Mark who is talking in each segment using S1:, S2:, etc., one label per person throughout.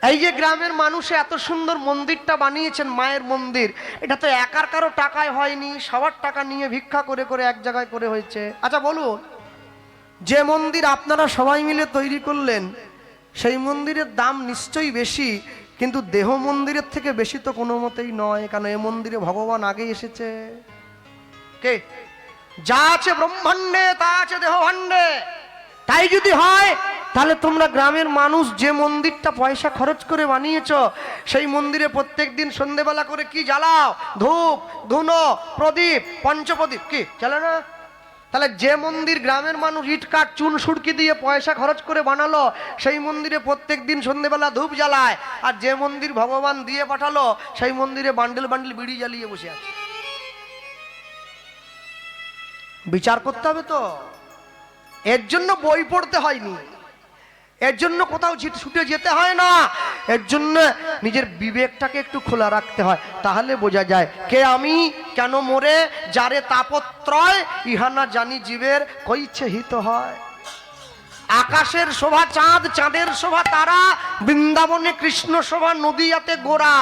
S1: এই যে গ্রামের মানুষে এত সুন্দর মন্দিরটা বানিয়েছেন, মায়ের মন্দির, এটা তো একার কারো টাকায় হয়নি, সবার টাকা নিয়ে ভিক্ষা করে করে এক জায়গায় করে হয়েছে। আচ্ছা বলুন, যে মন্দির আপনারা সবাই মিলে তৈরি করলেন সেই মন্দিরের দাম নিশ্চয়ই বেশি, কিন্তু দেহ মন্দিরের থেকে বেশি তো কোনো মতেই নয়, কারণ এ মন্দিরে ভগবান আগে এসেছে। কে? যা আছে ব্রহ্মাণ্ডে তা আছে দেহ ভাণ্ডে। তাই যদি হয় তাহলে তোমরা গ্রামের মানুষ যে মন্দিরটা পয়সা খরচ করে বানিয়েছো, সেই মন্দিরে প্রত্যেক দিন সন্ধ্যেবেলা করে কি জ্বালাও? ধূপ, ধুনো, প্রদীপ, পঞ্চপ্রদীপ কি জ্বালা না? তাহলে যে মন্দির গ্রামের মানুষ ইট কাঠ চুন সুড়কি দিয়ে পয়সা খরচ করে বানালো, সেই মন্দিরে প্রত্যেক দিন সন্ধ্যেবেলা ধূপ জ্বালায়। আর যে মন্দির ভগবান দিয়ে পাঠালো, সেই মন্দিরে বান্ডেল বান্ডেল বিড়ি জ্বালিয়ে বসে আছে। বিচার করতে হবে তো। এর জন্য বই পড়তে হয়নি, এর জন্য কোথাও ছুটে যেতে হয় না, এর জন্য নিজের বিবেকটাকে একটু খোলা রাখতে হয়, তাহলে বোঝা যায় কে আমি, কেন মোরে, যারে তাপত্রয়, ইহানা জানি জীবের কইছে হিত হয়। আকাশের শোভা চাঁদ, চাঁদের শোভা তারা, বৃন্দাবনে কৃষ্ণ শোভা নদিয়াতে গোরা,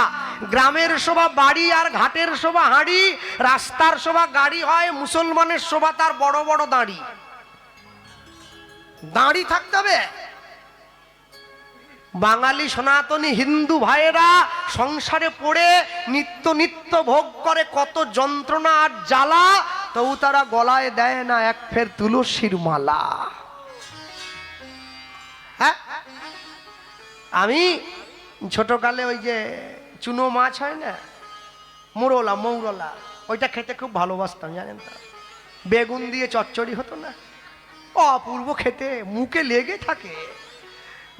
S1: গ্রামের শোভা বাড়ি আর ঘাটের শোভা হাঁড়ি, রাস্তার শোভা গাড়ি হয়, মুসলমানের শোভা তার বড় বড় দাড়ি। দাড়ি থাকতে হবে। বাঙালি সনাতনী হিন্দু ভাইয়েরা সংসারে পড়ে নিত্য নিত্য ভোগ করে কত যন্ত্রণা আর জ্বালা, তবু তারা গলায় দেয় না এক ফের তুলসীর মালা। হ্যাঁ, আমি ছোটকালে ওই যে চুনো মাছ হয় না, মুরলা মৌরলা, ওইটা খেতে খুব ভালোবাসতাম জানেন তো। বেগুন দিয়ে চচ্চড়ি হতো না, অপূর্ব খেতে, মুখে লেগে থাকে।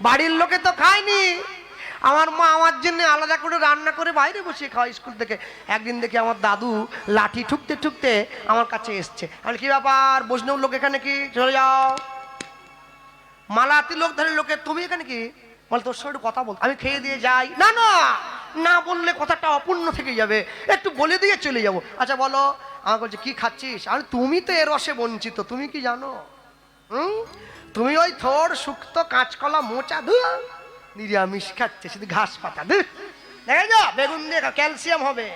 S1: বাড়ির লোকে তো খায়নি, আমার মা আমার জন্য আলাদা করে রান্না করে বাইরে বসে খাওয়া স্কুল থেকে। একদিন দেখি আমার দাদু লাঠি ঠুকতে ঠুকতে আমার কাছে এসছে। আমি কি ব্যাপার, বৈষ্ণব লোক এখানে কি, চলে যাও। মালাতি লোক ধরে লোকে, তুমি এখানে কি? বলে তোর সঙ্গে কথা বল, আমি খেয়ে দিয়ে যাই। না না, না বললে কথাটা অপূর্ণ থেকে যাবে, একটু বলে দিয়ে চলে যাবো। আচ্ছা বলো। আমাকে বলছে কি খাচ্ছিস? আমি তুমি তো এর রসে বঞ্চিত, তুমি কি জানো? তুমি ওই থোড় শুক্তো কাঁচকলা মোচা নিরামিষ খাচ্ছে, শুধু ঘাস পাতা দেখে যা, বেগুন দিয়ে ক্যালসিয়াম হবে।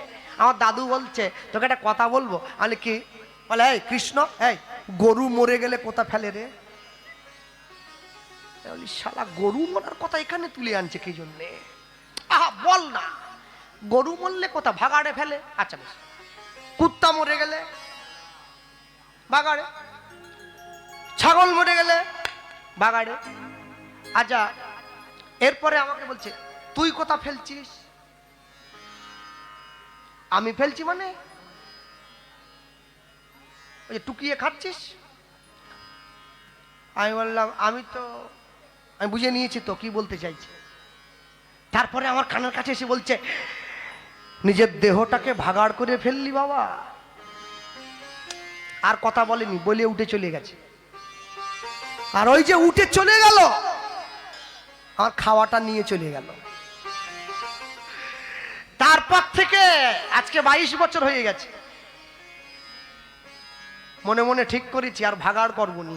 S1: আমার দাদু বলছে তোকে একটা কথা বলবো। আমি কি? বলে এই কৃষ্ণ, এই গরু মরে গেলে কোথা ফেলে রে? শালা গরু মরার কথা এখানে তুলে আনছে কি জন্যে? আহা বল না, গরু মরলে কোথা ভাগাড়ে ফেলে। আচ্ছা বেশ, কুত্তা মরে গেলে বাগাড়ে, ছাগল মরে গেলে বাগাড়ে। আচ্ছা এরপরে আমাকে বলছে তুই কোথা ফেলছিস? আমি ফেলছি মানে ওই যে টুকিয়ে খাচ্ছিস। আমি বললাম আমি বুঝে নিয়েছি তো কি বলতে চাইছে। তারপরে আমার কানের কাছে এসে বলছে নিজের দেহটাকে ভাগাড় করে ফেললি বাবা। আর কথা বলেনি, বলে উঠে চলে গেছে। আর ওই যে উঠে চলে গেল, আমার খাওয়াটা নিয়ে চলে গেল। তারপর থেকে আজকে 22 বছর হয়ে গেছে, মনে মনে ঠিক করেছি আর ভাগাড় করবো নি।